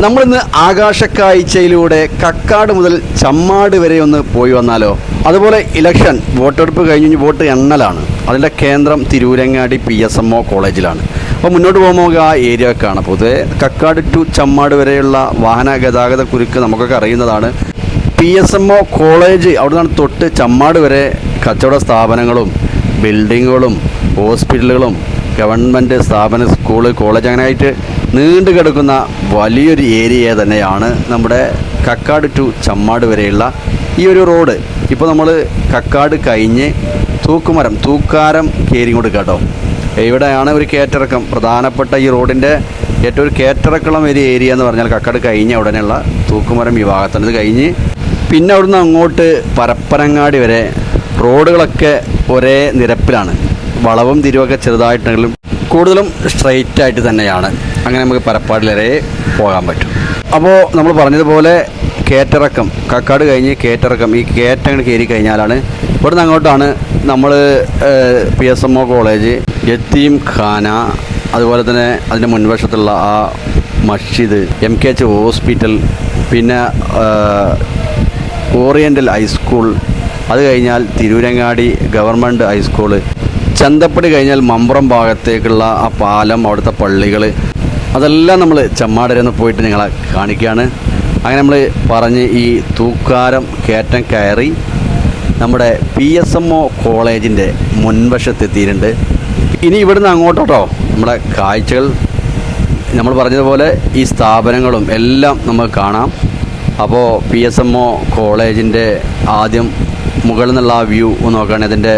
നമ്മളിന്ന് ആകാശക്കാഴ്ചയിലൂടെ കക്കാട് മുതൽ ചമ്മാട് വരെ ഒന്ന് പോയി വന്നാലോ? അതുപോലെ ഇലക്ഷൻ വോട്ടെടുപ്പ് കഴിഞ്ഞ് വോട്ട് എണ്ണലാണ്. അതിൻ്റെ കേന്ദ്രം തിരൂരങ്ങാടി PSMO കോളേജിലാണ്. അപ്പോൾ മുന്നോട്ട് പോകുമ്പോൾ നമുക്ക് ആ ഏരിയ കാണാം. പൊതുവെ കക്കാട് ടു ചമ്മാട് വരെയുള്ള വാഹന ഗതാഗത കുരുക്ക് നമുക്കൊക്കെ അറിയുന്നതാണ്. PSMO കോളേജ് അവിടെ നിന്നാണ് തൊട്ട് ചമ്മാട് വരെ കച്ചവട സ്ഥാപനങ്ങളും ബിൽഡിങ്ങുകളും ഹോസ്പിറ്റലുകളും ഗവൺമെൻറ് സ്ഥാപന സ്കൂള് കോളേജ് അങ്ങനെയായിട്ട് നീണ്ടു കിടക്കുന്ന വലിയൊരു ഏരിയ തന്നെയാണ് നമ്മുടെ കക്കാട് ടു ചമ്മാട് വരെയുള്ള ഈ ഒരു റോഡ്. ഇപ്പോൾ നമ്മൾ കക്കാട് കഴിഞ്ഞ് തൂക്കാരം കയറി കൊണ്ട് കേട്ടോ. ഇവിടെയാണ് ഒരു കയറ്റിറക്കം. പ്രധാനപ്പെട്ട ഈ റോഡിൻ്റെ ഏറ്റവും ഒരു കയറ്റിറക്കളം ഒരു ഏരിയ എന്ന് പറഞ്ഞാൽ കക്കാട് കഴിഞ്ഞ ഉടനെയുള്ള തൂക്കുമരം ഈ ഭാഗത്താണ്. ഇത് കഴിഞ്ഞ് പിന്നെ അവിടുന്ന് അങ്ങോട്ട് പരപ്പനങ്ങാടി വരെ റോഡുകളൊക്കെ ഒരേ നിരപ്പിലാണ്. വളവും തിരിവൊക്കെ ചെറുതായിട്ടുണ്ടെങ്കിലും കൂടുതലും സ്ട്രെയിറ്റ് ആയിട്ട് തന്നെയാണ്. അങ്ങനെ നമുക്ക് പരപ്പാടിൽ വരെ പോകാൻ പറ്റും. അപ്പോൾ നമ്മൾ പറഞ്ഞതുപോലെ കയറ്റിറക്കം, കക്കാട് കഴിഞ്ഞ് കയറ്റിറക്കം, ഈ കയറ്റങ്ങൾ കയറി കഴിഞ്ഞാലാണ് ഇവിടുന്ന് അങ്ങോട്ടാണ് നമ്മൾ PSMO കോളേജ്, യത്തീം ഖാന, അതുപോലെ തന്നെ അതിൻ്റെ മുൻവശത്തുള്ള ആ മസ്ജിദ്, MKH ഹോസ്പിറ്റൽ, പിന്നെ ഓറിയൻ്റൽ ഹൈസ്കൂൾ, അത് കഴിഞ്ഞാൽ തിരൂരങ്ങാടി ഗവൺമെൻറ് ഹൈസ്കൂള്, ചന്തപ്പടി കഴിഞ്ഞാൽ മമ്പുറം ഭാഗത്തേക്കുള്ള ആ പാലം, അവിടുത്തെ പള്ളികൾ, അതെല്ലാം നമ്മൾ ചമ്മാടരെന്ന് പോയിട്ട് നിങ്ങളെ കാണിക്കുകയാണ്. അങ്ങനെ നമ്മൾ പറഞ്ഞ് ഈ തൂക്കാരം കയറ്റം കയറി നമ്മുടെ PSMO കോളേജിൻ്റെ മുൻവശത്തെത്തിയിട്ടുണ്ട്. ഇനി ഇവിടുന്ന് അങ്ങോട്ടോ നമ്മുടെ കാഴ്ചകൾ നമ്മൾ പറഞ്ഞതുപോലെ ഈ സ്ഥാപനങ്ങളും എല്ലാം നമുക്ക് കാണാം. അപ്പോൾ PSMO കോളേജിൻ്റെ ആദ്യം മുകളിൽ നിന്നുള്ള ആ വ്യൂ നോക്കുകയാണെങ്കിൽ അതിൻ്റെ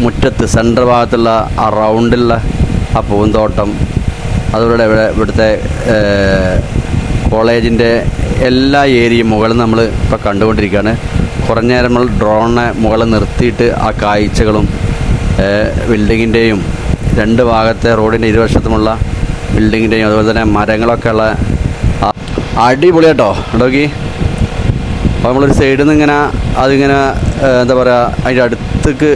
മുറ്റത്ത് സെൻറ്റർ ഭാഗത്തുള്ള ആ റൗണ്ടിലുള്ള ആ പൂന്തോട്ടം, അതുപോലെ ഇവിടുത്തെ കോളേജിൻ്റെ എല്ലാ ഏരിയയും മുകളിൽ നമ്മൾ ഇപ്പോൾ കണ്ടുകൊണ്ടിരിക്കുകയാണ്. കുറഞ്ഞ നേരം നമ്മൾ ഡ്രോണിനെ മുകളിൽ നിർത്തിയിട്ട് ആ കാഴ്ചകളും ബിൽഡിങ്ങിൻ്റെയും രണ്ട് ഭാഗത്തെ റോഡിൻ്റെ ഇരുവശത്തുമുള്ള ബിൽഡിങ്ങിൻ്റെയും അതുപോലെ തന്നെ മരങ്ങളൊക്കെ ഉള്ള അടിപൊളിയാട്ടോ നോക്കി. അപ്പോൾ നമ്മളൊരു സൈഡിൽ നിന്ന് ഇങ്ങനെ അതിങ്ങനെ എന്താ പറയുക, അതിൻ്റെ അടുത്തേക്ക്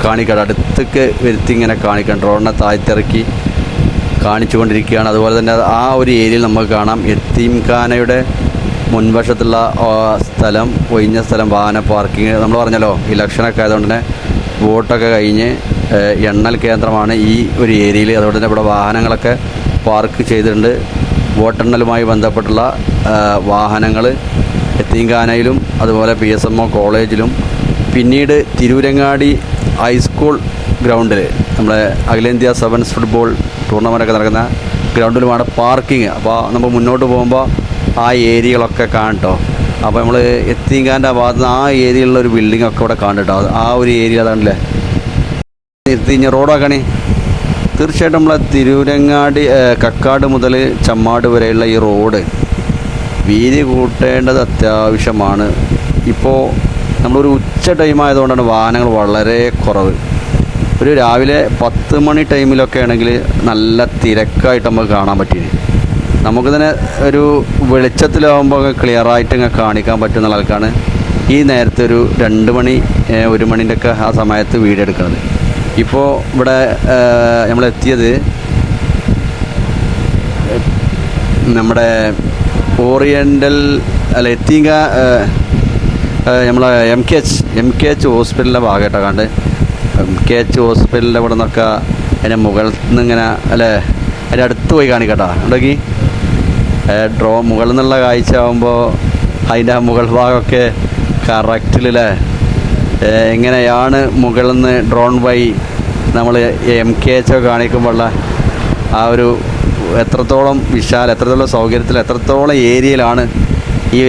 കാണിക്കണം, അടുത്തേക്ക് വരുത്തി ഇങ്ങനെ കാണിക്കണം. ഡ്രോണിനെ താഴ്ത്തിറക്കി കാണിച്ചു കൊണ്ടിരിക്കുകയാണ്. അതുപോലെ തന്നെ ആ ഒരു ഏരിയയിൽ നമുക്ക് കാണാം യത്തീം ഖാനയുടെ മുൻവശത്തുള്ള സ്ഥലം, ഒഴിഞ്ഞ സ്ഥലം, വാഹന പാർക്കിങ്. നമ്മൾ പറഞ്ഞല്ലോ ഇലക്ഷനൊക്കെ ആയതുകൊണ്ട് തന്നെ വോട്ടൊക്കെ കഴിഞ്ഞ് എണ്ണൽ കേന്ദ്രമാണ് ഈ ഒരു ഏരിയയിൽ. അതുകൊണ്ട് തന്നെ ഇവിടെ വാഹനങ്ങളൊക്കെ പാർക്ക് ചെയ്തിട്ടുണ്ട്. വോട്ടെണ്ണലുമായി ബന്ധപ്പെട്ടുള്ള വാഹനങ്ങൾ യത്തീം ഖാനയിലും അതുപോലെ PSMO കോളേജിലും പിന്നീട് തിരൂരങ്ങാടി ഹൈസ്കൂൾ ഗ്രൗണ്ടിൽ നമ്മുടെ അഖിലേന്ത്യാ സെവൻസ് ഫുട്ബോൾ ടൂർണമെൻറ്റൊക്കെ നടക്കുന്ന ഗ്രൗണ്ടിലുമാണ് പാർക്കിങ്. അപ്പോൾ നമ്മൾ മുന്നോട്ട് പോകുമ്പോൾ ആ ഏരിയകളൊക്കെ കാണട്ടോ. അപ്പോൾ നമ്മൾ യത്തീം ഖാൻ്റെ ഭാഗത്ത് നിന്ന് ആ ഏരിയയിലുള്ള ഒരു ബിൽഡിങ്ങൊക്കെ ഇവിടെ കാണട്ടോ. ആ ഒരു ഏരിയ അതാണല്ലേ നിർത്തിഞ്ഞ റോഡാക്കണേ. തീർച്ചയായിട്ടും നമ്മളെ തിരൂരങ്ങാടി കക്കാട് മുതൽ ചമ്മാട് വരെയുള്ള ഈ റോഡ് വീതി കൂട്ടേണ്ടത് അത്യാവശ്യമാണ്. ഇപ്പോൾ നമ്മളൊരു ഉച്ച ടൈം ആയതുകൊണ്ടാണ് വാഹനങ്ങൾ വളരെ കുറവ്. ഒരു രാവിലെ 10 മണി ടൈമിലൊക്കെ ആണെങ്കിൽ നല്ല തിരക്കായിട്ട് നമുക്ക് കാണാൻ പറ്റിയത്. നമുക്ക് തന്നെ ഒരു വെളിച്ചത്തിലാവുമ്പോൾ ക്ലിയറായിട്ട് ഇങ്ങനെ കാണിക്കാൻ പറ്റുന്ന ആൾക്കാണ് ഈ നേരത്തെ ഒരു 2 മണി 1 മണിൻ്റെ ഒക്കെ ആ സമയത്ത് വീഡിയോ എടുക്കുന്നത്. ഇപ്പോൾ ഇവിടെ നമ്മളെത്തിയത് നമ്മുടെ ഓറിയൻ്റൽ യത്തീം നമ്മളെ MKH ഹോസ്പിറ്റലിൻ്റെ ഭാഗമായിട്ടാണ് കണ്ട്. MKH ഹോസ്പിറ്റലിൻ്റെ ഇവിടെ നിന്നൊക്കെ അതിൻ്റെ മുകളിൽ നിന്ന് ഇങ്ങനെ അല്ലേ അതിൻ്റെ അടുത്ത് പോയി കാണിക്കട്ടോ. ഉണ്ടെങ്കിൽ മുകളിൽ നിന്നുള്ള കാഴ്ച ആകുമ്പോൾ അതിൻ്റെ മുകൾ ഭാഗമൊക്കെ കറക്റ്റിലല്ലേ എങ്ങനെയാണ് മുകളിൽ നിന്ന് ഡ്രോൺ വഴി നമ്മൾ MKH കാണിക്കുമ്പോഴുള്ള ആ ഒരു എത്രത്തോളം എത്രത്തോളം സൗകര്യത്തിൽ, എത്രത്തോളം ഏരിയയിലാണ് ഈ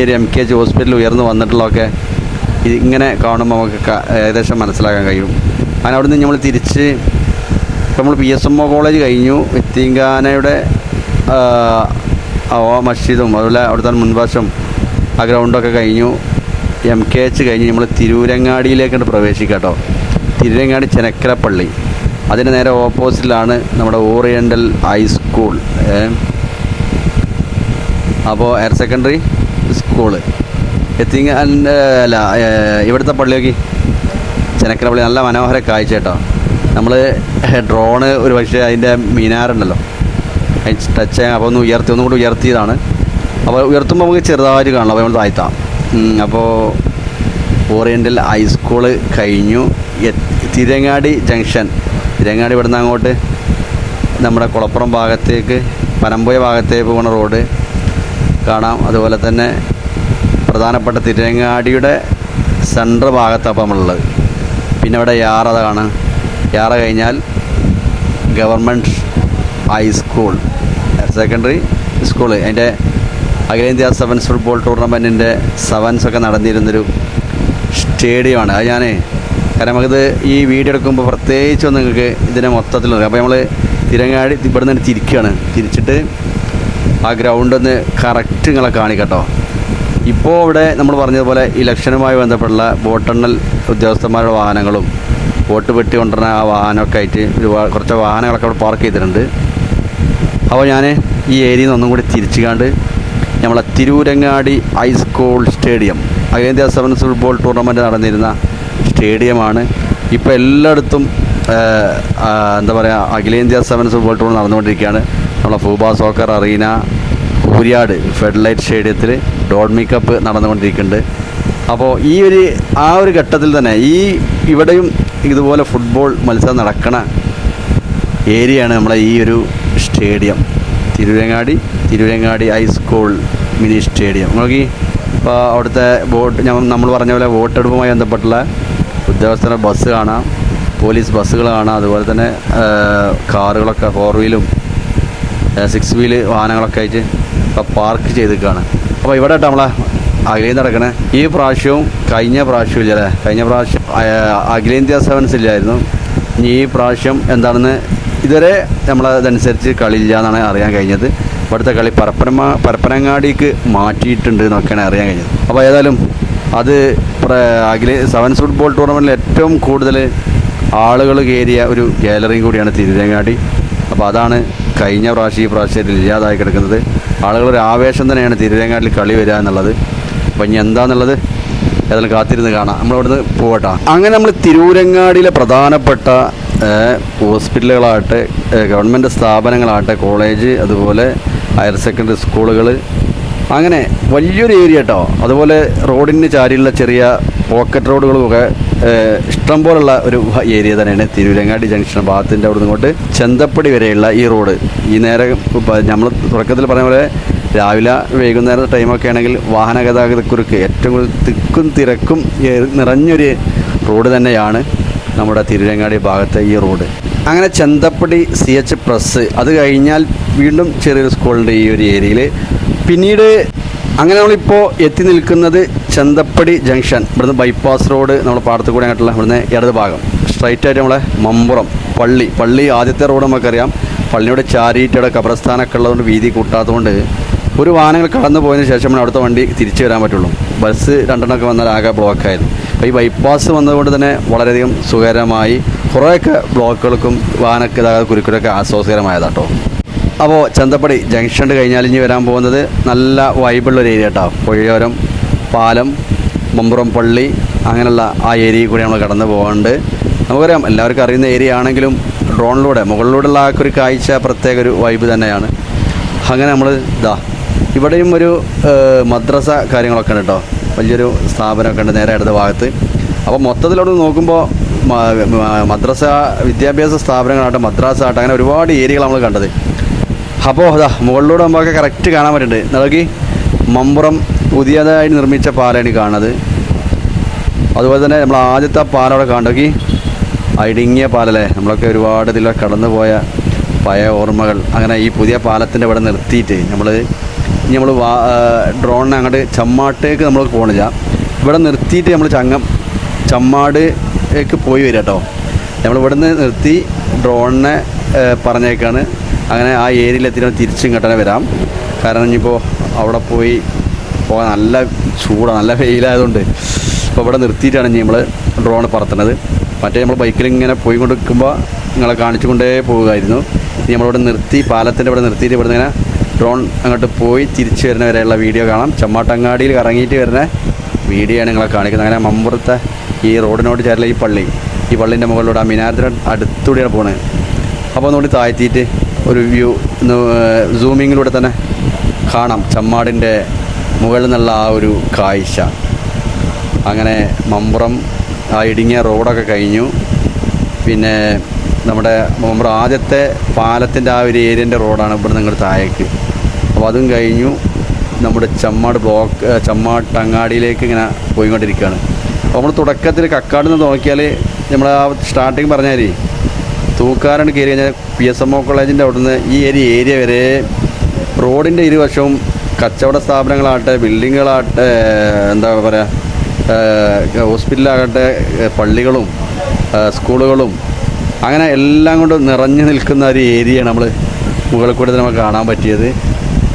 ഒരു MKH ഹോസ്പിറ്റൽ ഉയർന്നു വന്നിട്ടുള്ളതൊക്കെ ഇങ്ങനെ കാണുമ്പോൾ നമുക്ക് ഏകദേശം മനസ്സിലാക്കാൻ കഴിയും. അങ്ങനെ അവിടെ നിന്ന് നമ്മൾ തിരിച്ച് നമ്മൾ PSMO കോളേജ് കഴിഞ്ഞു, യത്തീം ഖാനയുടെ മസ്ജിദും അതുപോലെ അവിടുത്തെ മുൻവശം ആ ഗ്രൗണ്ടൊക്കെ കഴിഞ്ഞു, MKH കഴിഞ്ഞ് നമ്മൾ തിരൂരങ്ങാടിയിലേക്കാണ് പ്രവേശിക്കുക കേട്ടോ. തിരൂരങ്ങാടി ചെനക്കരപ്പള്ളി, അതിന് നേരെ ഓപ്പോസിറ്റിലാണ് നമ്മുടെ ഓറിയൻ്റൽ ഹൈസ്കൂൾ. അപ്പോൾ ഹയർ സെക്കൻഡറി സ്കൂള് യത്തീം അല്ല ഇവിടുത്തെ പള്ളിയൊക്കെ ചെനക്കരപ്പള്ളി നല്ല മനോഹര കാഴ്ച കേട്ടോ. നമ്മൾ ഡ്രോണ് ഒരു പക്ഷേ അതിൻ്റെ മിനാറുണ്ടല്ലോ ടച്ച് ചെയ്യാൻ. അപ്പോൾ ഒന്നും കൂടി ഉയർത്തിയതാണ്. അപ്പോൾ ഉയർത്തുമ്പോൾ നമുക്ക് ചെറുതായിട്ട് കാണണം. അപ്പോൾ നമ്മൾ താഴ്ത്താം. അപ്പോൾ ഓറിയൻ്റൽ ഹൈസ്കൂള് കഴിഞ്ഞു. തിരങ്ങാടി ജംഗ്ഷൻ, തിരങ്ങാടി ഇവിടുന്ന് അങ്ങോട്ട് നമ്മുടെ കുളപ്പുറം ഭാഗത്തേക്ക് പനമ്പുഴ ഭാഗത്തേക്ക് പോകുന്ന റോഡ് കാണാം. അതുപോലെ തന്നെ പ്രധാനപ്പെട്ട തിരങ്ങാടിയുടെ സെൻട്രൽ ഭാഗത്താണ് അപ്പോൾ നമ്മളുള്ളത്. പിന്നെ ഇവിടെ യാറ കാണാം. യാറ കഴിഞ്ഞാൽ ഗവൺമെൻറ് ഹൈസ്കൂൾ സെക്കൻഡറി സ്കൂള്, അതിൻ്റെ അഖിലേന്ത്യാ സെവൻസ് ഫുട്ബോൾ ടൂർണമെൻറ്റിൻ്റെ സെവൻസൊക്കെ നടന്നിരുന്നൊരു സ്റ്റേഡിയമാണ്. അത് കാരണം നമുക്കിത് ഈ വീഡിയോ എടുക്കുമ്പോൾ പ്രത്യേകിച്ചൊന്നും നിങ്ങൾക്ക് ഇതിനെ മൊത്തത്തിൽ നോക്കാം. അപ്പോൾ നമ്മൾ തിരങ്ങാടി ഇവിടെ നിന്ന് തിരിച്ചിട്ട് ആ ഗ്രൗണ്ട് ഒന്ന് കറക്റ്റ് നിങ്ങളെ കാണിക്കട്ടോ. ഇപ്പോൾ ഇവിടെ നമ്മൾ പറഞ്ഞതുപോലെ ഇലക്ഷനുമായി ബന്ധപ്പെട്ടുള്ള വോട്ടെണ്ണൽ ഉദ്യോഗസ്ഥന്മാരുടെ വാഹനങ്ങളും വോട്ട് പെട്ടി കൊണ്ടുവരുന്ന ആ വാഹനമൊക്കെ ആയിട്ട് കുറച്ച് വാഹനങ്ങളൊക്കെ അവിടെ പാർക്ക് ചെയ്തിട്ടുണ്ട്. അപ്പോൾ ഞാൻ ഈ ഏരിയയിൽ നിന്ന് ഒന്നും കൂടി തിരിച്ചുകാണ്ട് നമ്മളെ തിരൂരങ്ങാടി ഹൈസ്കൂൾ സ്റ്റേഡിയം, അഖിലേന്ത്യാ സെവൻസ് ഫുട്ബോൾ ടൂർണമെൻറ്റ് നടന്നിരുന്ന സ്റ്റേഡിയമാണ്. ഇപ്പോൾ എല്ലായിടത്തും എന്താ പറയുക, അഖിലേന്ത്യാ സെവൻസ് ഫുട്ബോൾ ടൂർണമെൻറ്റ് നടന്നുകൊണ്ടിരിക്കുകയാണ്. നമ്മളെ ഫൂബ സോക്കർ അറീന കൂരിയാട് ഫെഡറലൈറ്റ് സ്റ്റേഡിയത്തിൽ ഡോൾമി കപ്പ് നടന്നുകൊണ്ടിരിക്കുന്നുണ്ട്. അപ്പോൾ ആ ഒരു ഘട്ടത്തിൽ തന്നെ ഇവിടെയും ഇതുപോലെ ഫുട്ബോൾ മത്സരം നടക്കണ ഏരിയയാണ് നമ്മളെ ഈ ഒരു stadium, Tirurangadi high school mini stadium. നോക്കി ഇപ്പോൾ അവിടുത്തെ നമ്മൾ പറഞ്ഞ പോലെ വോട്ടെടുപ്പുമായി ബന്ധപ്പെട്ടുള്ള ഉദ്യോഗസ്ഥരുടെ ബസ് കാണാം, പോലീസ് ബസ്സുകൾ കാണാം. അതുപോലെ തന്നെ കാറുകളൊക്കെ 4 വീലും 6 വീല് വാഹനങ്ങളൊക്കെ ആയിട്ട് ഇപ്പോൾ പാർക്ക് ചെയ്തിരിക്കുകയാണ്. അപ്പോൾ ഇവിടെ നമ്മളെ അഖിലേന്ത്യ നടക്കണേ. ഈ പ്രാവശ്യവും കഴിഞ്ഞ പ്രാവശ്യവും ഇല്ലല്ലേ, കഴിഞ്ഞ പ്രാവശ്യം അഖിലേന്ത്യാ സെവൻസ് ഇല്ലായിരുന്നു. ഇനി ഈ പ്രാവശ്യം എന്താണെന്ന് ഇതുവരെ നമ്മളതനുസരിച്ച് കളിയില്ല എന്നാണ് അറിയാൻ കഴിഞ്ഞത്. ഇവിടുത്തെ കളി പരപ്പനങ്ങാടിക്ക് മാറ്റിയിട്ടുണ്ട് എന്നൊക്കെയാണ് അറിയാൻ കഴിഞ്ഞത്. അപ്പോൾ ഏതായാലും അത് സെവൻസ് ഫുട്ബോൾ ടൂർണമെൻറ്റിൽ ഏറ്റവും കൂടുതൽ ആളുകൾ കയറിയ ഒരു ഗാലറിയും കൂടിയാണ് തിരൂരങ്ങാടി. അപ്പോൾ അതാണ് കഴിഞ്ഞ പ്രാവശ്യം ഈ പ്രാവശ്യത്തിൽ ഇല്ലാതായി കിടക്കുന്നത്. ആളുകളൊരു ആവേശം തന്നെയാണ് തിരൂരങ്ങാടിൽ കളി വരിക എന്നുള്ളത്. അപ്പോൾ ഇനി എന്താണെന്നുള്ളത് ഏതായാലും കാത്തിരുന്ന് കാണാം. നമ്മളിവിടുന്ന് പോകട്ടോ. അങ്ങനെ നമ്മൾ തിരൂരങ്ങാടിയിലെ പ്രധാനപ്പെട്ട ഹോസ്പിറ്റലുകളാകട്ടെ, ഗവൺമെൻറ് സ്ഥാപനങ്ങളാകട്ടെ, കോളേജ്, അതുപോലെ ഹയർ സെക്കൻഡറി സ്കൂളുകൾ, അങ്ങനെ വലിയൊരു ഏരിയ കേട്ടോ. അതുപോലെ റോഡിന് ചാരിയുള്ള ചെറിയ പോക്കറ്റ് റോഡുകളുമൊക്കെ ഇഷ്ടം പോലുള്ള ഒരു ഏരിയ തന്നെയാണ് തിരൂരങ്ങാടി ജംഗ്ഷൻ ഭാഗത്തിൻ്റെ അവിടെ നിന്നിങ്ങോട്ട് ചെന്തപ്പടി വരെയുള്ള ഈ റോഡ്. ഈ നേരം നമ്മൾ തുടക്കത്തിൽ പറഞ്ഞ പോലെ രാവിലെ വൈകുന്നേരം ടൈമൊക്കെ ആണെങ്കിൽ വാഹന ഗതാഗതക്കുരുക്ക് ഏറ്റവും കൂടുതൽ തിക്കും തിരക്കും നിറഞ്ഞൊരു റോഡ് തന്നെയാണ് നമ്മുടെ തിരൂരങ്ങാടി ഭാഗത്തെ ഈ റോഡ്. അങ്ങനെ ചെന്തപ്പടി CH പ്രസ്, അത് കഴിഞ്ഞാൽ വീണ്ടും ചെറിയൊരു സ്കൂളുണ്ട് ഈ ഒരു ഏരിയയിൽ. പിന്നീട് അങ്ങനെ നമ്മളിപ്പോൾ എത്തി നിൽക്കുന്നത് ചെന്തപ്പടി ജംഗ്ഷൻ. ഇവിടുന്ന് ബൈപ്പാസ് റോഡ് നമ്മൾ പാടത്ത് കൂടെ ആയിട്ടുള്ള ഇവിടുന്ന് ഇടത് ഭാഗം സ്ട്രൈറ്റ് ആയിട്ട് നമ്മളെ മമ്പുറം പള്ളി ആദ്യത്തെ റോഡ് നമുക്കറിയാം. പള്ളിയോട് ചാരിയിട്ട് ഇവിടെ ഖബർസ്ഥാനൊക്കെ ഉള്ളതുകൊണ്ട് വീതി കൂട്ടാത്തതുകൊണ്ട് ഒരു വാഹനങ്ങൾ കടന്നു പോയതിന് ശേഷം അടുത്ത വണ്ടി തിരിച്ചു വരാൻ പറ്റുള്ളൂ. ബസ് 2 വന്നാൽ ആകെ ബ്ലോക്കായിരുന്നു. അപ്പോൾ ഈ ബൈപ്പാസ് വന്നതുകൊണ്ട് തന്നെ വളരെയധികം സുഖകരമായി കുറേയൊക്കെ ബ്ലോക്കുകൾക്കും വാഹന ഗതാഗത കുരുക്കിലൊക്കെ ആശ്വാസകരമായതാട്ടോ. അപ്പോൾ ചെന്തപ്പടി ജംഗ്ഷൻ കഴിഞ്ഞാൽ ഇനി വരാൻ പോകുന്നത് നല്ല വൈബുള്ളൊരു ഏരിയ കേട്ടോ. പുഴയോരം പാലം, മമ്പുറം പള്ളി, അങ്ങനെയുള്ള ആ ഏരിയയിൽ കൂടി നമ്മൾ കടന്നു പോകാറുണ്ട്. നമുക്കറിയാം, എല്ലാവർക്കും അറിയുന്ന ഏരിയ ആണെങ്കിലും മുകളിലൂടെയുള്ള ആ ഒരു കാഴ്ച പ്രത്യേക ഒരു വൈബ് തന്നെയാണ്. അങ്ങനെ നമ്മൾ ഇവിടെയും ഒരു മദ്രസ കാര്യങ്ങളൊക്കെ ഉണ്ട് കേട്ടോ. വലിയൊരു സ്ഥാപനമൊക്കെ ഉണ്ട് നേരെ അടുത്ത ഭാഗത്ത്. അപ്പോൾ മൊത്തത്തിലോട്ട് നോക്കുമ്പോൾ മദ്രസ വിദ്യാഭ്യാസ സ്ഥാപനങ്ങളാകട്ടെ, മദ്രസ ആകട്ടെ, അങ്ങനെ ഒരുപാട് ഏരിയകൾ നമ്മൾ കണ്ടത്. അപ്പോൾ മുകളിലൂടെ നമുക്ക് കറക്റ്റ് കാണാൻ പറ്റുന്നുണ്ട്. നോക്കി മമ്പുറം പുതിയതായി നിർമ്മിച്ച പാലാണ് കാണുന്നത്. അതുപോലെ തന്നെ നമ്മൾ ആദ്യത്തെ പാലം അവിടെ കാണുക, ഇടുങ്ങിയ പാലല്ലേ, നമ്മളൊക്കെ ഒരുപാട് ഇതിലൂടെ കടന്നു പോയ പഴയ ഓർമ്മകൾ. അങ്ങനെ ഈ പുതിയ പാലത്തിൻ്റെ ഇവിടെ നിർത്തിയിട്ട് നമ്മൾ ഡ്രോണിനെ അങ്ങോട്ട് ചമ്മാട്ടേക്ക് നമ്മൾ പോകണില്ല, ഇവിടെ നിർത്തിയിട്ട് നമ്മൾ ചമ്മാടേക്ക് പോയി വരിക കേട്ടോ. നമ്മളിവിടെ നിന്ന് നിർത്തി ഡ്രോണിനെ പറഞ്ഞേക്കാണ്. അങ്ങനെ ആ ഏരിയയിലെത്തിയിട്ട് തിരിച്ചും ഇങ്ങോട്ട് വരാം. കാരണം ഇനിയിപ്പോൾ അവിടെ പോകാൻ നല്ല ചൂടാണ്, നല്ല വെയിലായതുകൊണ്ട് ഇപ്പോൾ ഇവിടെ നിർത്തിയിട്ടാണ് ഇനി നമ്മൾ ഡ്രോൺ പറത്തുന്നത്. മറ്റേ നമ്മൾ ബൈക്കിൽ ഇങ്ങനെ പോയി കൊണ്ടിരിക്കുമ്പോൾ നിങ്ങളെ കാണിച്ചുകൊണ്ടേ പോവുകയായിരുന്നു. ഇനി നമ്മളിവിടെ നിർത്തി, പാലത്തിൻ്റെ ഇവിടെ നിർത്തിയിട്ട് ഇവിടെ ഇങ്ങനെ ഡ്രോൺ അങ്ങോട്ട് പോയി തിരിച്ചു വരുന്ന വരെയുള്ള വീഡിയോ കാണാം. ചമ്മാട്ടങ്ങാടിയിൽ ഇറങ്ങിയിട്ട് വരുന്ന വീഡിയോ ആണ് നിങ്ങളെ കാണിക്കുന്നത്. അങ്ങനെ മമ്പുറത്തെ ഈ റോഡിനോട് ചേർന്ന ഈ പള്ളീൻ്റെ മുകളിലൂടെ ആ മിനാരത്തിൻ്റെ അടുത്തൂടെയാണ് പോകുന്നത്. അപ്പോൾ ഒന്നുകൂടി താഴ്ത്തിയിട്ട് ഒരു വ്യൂ സൂമിങ്ങിലൂടെ തന്നെ കാണാം ചമ്മാടിൻ്റെ മുകളിൽ നിന്നുള്ള ആ ഒരു കാഴ്ച. അങ്ങനെ മമ്പുറം ആ ഇടുങ്ങിയ റോഡൊക്കെ കഴിഞ്ഞു. പിന്നെ നമ്മുടെ മമ്പുറം ആദ്യത്തെ പാലത്തിൻ്റെ ആ ഒരു ഏരിയൻ്റെ റോഡാണ് ഇവിടെ നിങ്ങൾ താഴേക്ക്. അപ്പോൾ അതും കഴിഞ്ഞു നമ്മുടെ ചമ്മാട്ടങ്ങാടിയിലേക്ക് ഇങ്ങനെ പോയിക്കൊണ്ടിരിക്കുകയാണ്. അപ്പോൾ നമ്മൾ തുടക്കത്തിൽ കക്കാട് നിന്ന് നോക്കിയാൽ നമ്മൾ ആ സ്റ്റാർട്ടിങ് പറഞ്ഞാൽ തൂക്കാരാണ് കയറി കഴിഞ്ഞാൽ PSMO കോളേജിൻ്റെ അവിടുന്ന് ഈ ഏരിയ വരെ റോഡിൻ്റെ ഇരുവശവും കച്ചവട സ്ഥാപനങ്ങളാകട്ടെ, ബിൽഡിങ്ങുകളാകട്ടെ, എന്താ പറയുക, ഹോസ്പിറ്റലാകട്ടെ, പള്ളികളും സ്കൂളുകളും അങ്ങനെ എല്ലാം കൊണ്ട് നിറഞ്ഞു നിൽക്കുന്ന ഒരു ഏരിയയാണ് നമ്മൾ മുകളിൽ കൂടെ നമുക്ക് കാണാൻ പറ്റിയത്.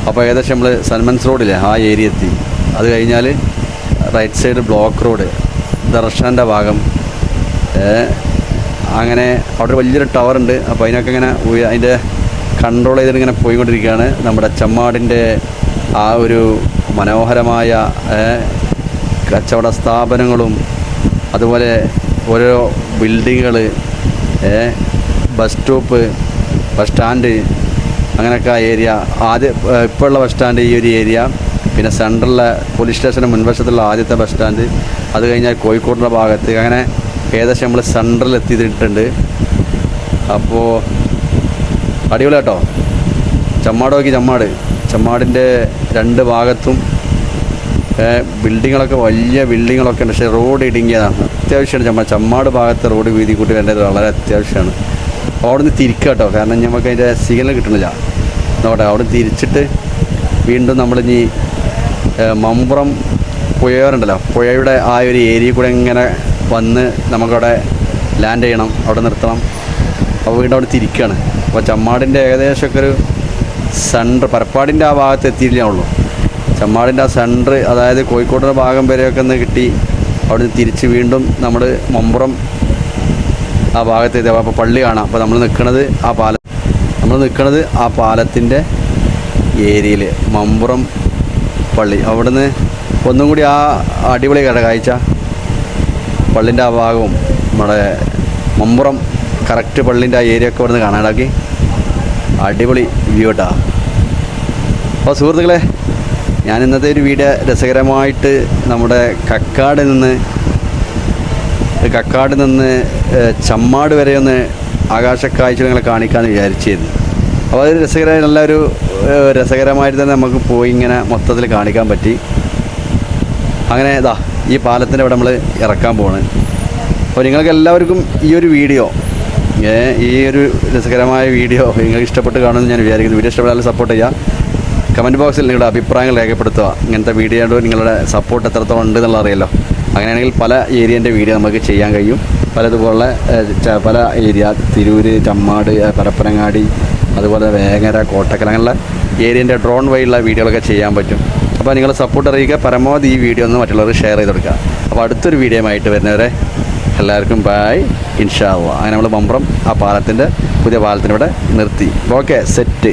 അപ്പോൾ ഏകദേശം നമ്മൾ സന്മൻസ് റോഡിലെ ആ ഏരിയ എത്തി. അത് കഴിഞ്ഞാൽ റൈറ്റ് സൈഡ് ബ്ലോക്ക് റോഡ് ദർശൻ്റെ ഭാഗം. അങ്ങനെ അവിടെ വലിയൊരു ടവറുണ്ട്. അപ്പോൾ അതിനൊക്കെ ഇങ്ങനെ അതിൻ്റെ കൺട്രോൾ ചെയ്തിട്ട് ഇങ്ങനെ പോയിക്കൊണ്ടിരിക്കുകയാണ്. നമ്മുടെ ചമ്മാടിൻ്റെ ആ ഒരു മനോഹരമായ കച്ചവട സ്ഥാപനങ്ങളും അതുപോലെ ഓരോ ബിൽഡിങ്ങുകൾ, ബസ് സ്റ്റോപ്പ്, ബസ് സ്റ്റാൻഡ്, അങ്ങനെയൊക്കെ ആ ഏരിയ. ഇപ്പോൾ ഉള്ള ബസ് സ്റ്റാൻഡ് ഈ ഒരു ഏരിയ. പിന്നെ സെൻട്രലിലെ പോലീസ് സ്റ്റേഷൻ്റെ മുൻവശത്തുള്ള ആദ്യത്തെ ബസ് സ്റ്റാൻഡ്. അത് കഴിഞ്ഞാൽ കോഴിക്കോടിൻ്റെ ഭാഗത്ത്. അങ്ങനെ ഏകദേശം നമ്മൾ സെൻട്രലിൽ എത്തിയിട്ടുണ്ട്. അപ്പോൾ അടിപൊളി കേട്ടോ. ചമ്മാടിൻ്റെ രണ്ട് ഭാഗത്തും ബിൽഡിങ്ങുകളൊക്കെ വലിയ ബിൽഡിങ്ങുകളൊക്കെ ഉണ്ട്. പക്ഷേ റോഡ് ഇടുങ്ങിയതാണ്. അത്യാവശ്യമാണ് ചമ്മാട് ഭാഗത്ത് റോഡ് വീതി കൂട്ടി വേണ്ടത് വളരെ അത്യാവശ്യമാണ്. അവിടെ നിന്ന് തിരിക്കുക കേട്ടോ, കാരണം നമുക്ക് അതിൻ്റെ സിഗ്നൽ കിട്ടണില്ല. നോട്ടെ അവിടെ തിരിച്ചിട്ട് വീണ്ടും നമ്മളിനി മമ്പുറം പുഴയുണ്ടല്ലോ, പുഴയുടെ ആ ഒരു ഏരിയ കൂടെ ഇങ്ങനെ വന്ന് നമുക്കവിടെ ലാൻഡ് ചെയ്യണം, അവിടെ നിർത്തണം. അപ്പോൾ വീണ്ടും അവിടെ തിരിക്കുകയാണ്. അപ്പോൾ ചമ്മാടിൻ്റെ ഏകദേശമൊക്കെ ഒരു സെൻറ്റർ, പരപ്പാടിൻ്റെ ആ ഭാഗത്ത് എത്തിയില്ലേ ഉള്ളൂ. ചമ്മാടിൻ്റെ ആ സെൻറ്റർ, അതായത് കോഴിക്കോടിൻ്റെ ഭാഗം വരെയൊക്കെ ഒന്ന് കിട്ടി. അവിടെ നിന്ന് തിരിച്ച് വീണ്ടും നമ്മൾ മമ്പുറം ആ ഭാഗത്ത് എത്തി. അപ്പോൾ പള്ളി കാണാം. അപ്പോൾ നമ്മൾ നിൽക്കുന്നത് ആ പാലത്തിൻ്റെ ഏരിയയിൽ മമ്പുറം പള്ളി. അവിടുന്ന് ഒന്നും കൂടി ആ അടിപൊളി കാഴ്ച പള്ളിൻ്റെ ആ ഭാഗവും നമ്മുടെ മമ്പുറം കറക്റ്റ് പള്ളിൻ്റെ ആ ഏരിയ ഒക്കെ ഇവിടുന്ന് കാണാനാക്കി അടിപൊളി വ്യൂ കേട്ടോ. അപ്പോൾ സുഹൃത്തുക്കളെ, ഞാൻ ഇന്നത്തെ ഒരു വീഡിയോ രസകരമായിട്ട് നമ്മുടെ കക്കാട് നിന്ന് ചമ്മാട് വരെ ഒന്ന് ആകാശക്കാഴ്ച നിങ്ങളെ കാണിക്കാമെന്ന് വിചാരിച്ചിരുന്നു. അപ്പോൾ അത് നല്ലൊരു രസകരമായിട്ട് തന്നെ നമുക്ക് പോയി ഇങ്ങനെ മൊത്തത്തിൽ കാണിക്കാൻ പറ്റി. അങ്ങനെ ഈ പാലത്തിൻ്റെ ഇവിടെ നമ്മൾ ഇറക്കാൻ പോവാണ്. അപ്പോൾ നിങ്ങൾക്ക് എല്ലാവർക്കും ഈ ഒരു രസകരമായ വീഡിയോ നിങ്ങൾക്ക് ഇഷ്ടപ്പെട്ട് കാണുമെന്ന് ഞാൻ വിചാരിക്കുന്നു. വീഡിയോ ഇഷ്ടപ്പെട്ടാൽ സപ്പോർട്ട് ചെയ്യുക. കമൻറ്റ് ബോക്സിൽ നിങ്ങളുടെ അഭിപ്രായങ്ങൾ രേഖപ്പെടുത്തുക. ഇങ്ങനത്തെ വീഡിയോ നിങ്ങളുടെ സപ്പോർട്ട് എത്രത്തോളം ഉണ്ട് എന്നുള്ള അറിയാലോ. അങ്ങനെയാണെങ്കിൽ പല ഏരിയൻ്റെ വീഡിയോ നമുക്ക് ചെയ്യാൻ കഴിയും. പലതുപോലെ പല ഏരിയ, തിരൂർ, ചമ്മാട്, പരപ്പനങ്ങാടി, അതുപോലെ വേങ്ങര, കോട്ടക്കൽ, അങ്ങനെയുള്ള ഏരിയൻ്റെ ഡ്രോൺ വഴിയുള്ള വീഡിയോകളൊക്കെ ചെയ്യാൻ പറ്റും. അപ്പോൾ നിങ്ങൾ സപ്പോർട്ട് അറിയിക്കുക. പരമാവധി ഈ വീഡിയോ ഒന്ന് മറ്റുള്ളവർ ഷെയർ ചെയ്ത് കൊടുക്കുക. അപ്പോൾ അടുത്തൊരു വീഡിയോ ആയിട്ട് വരുന്നവരെ എല്ലാവർക്കും ബൈ, ഇൻഷാ അല്ലാഹ്. അങ്ങനെ നമ്മൾ മമ്പുറം ആ പാലത്തിൻ്റെ പുതിയ പാലത്തിനിവിടെ നിർത്തി. Okay, set.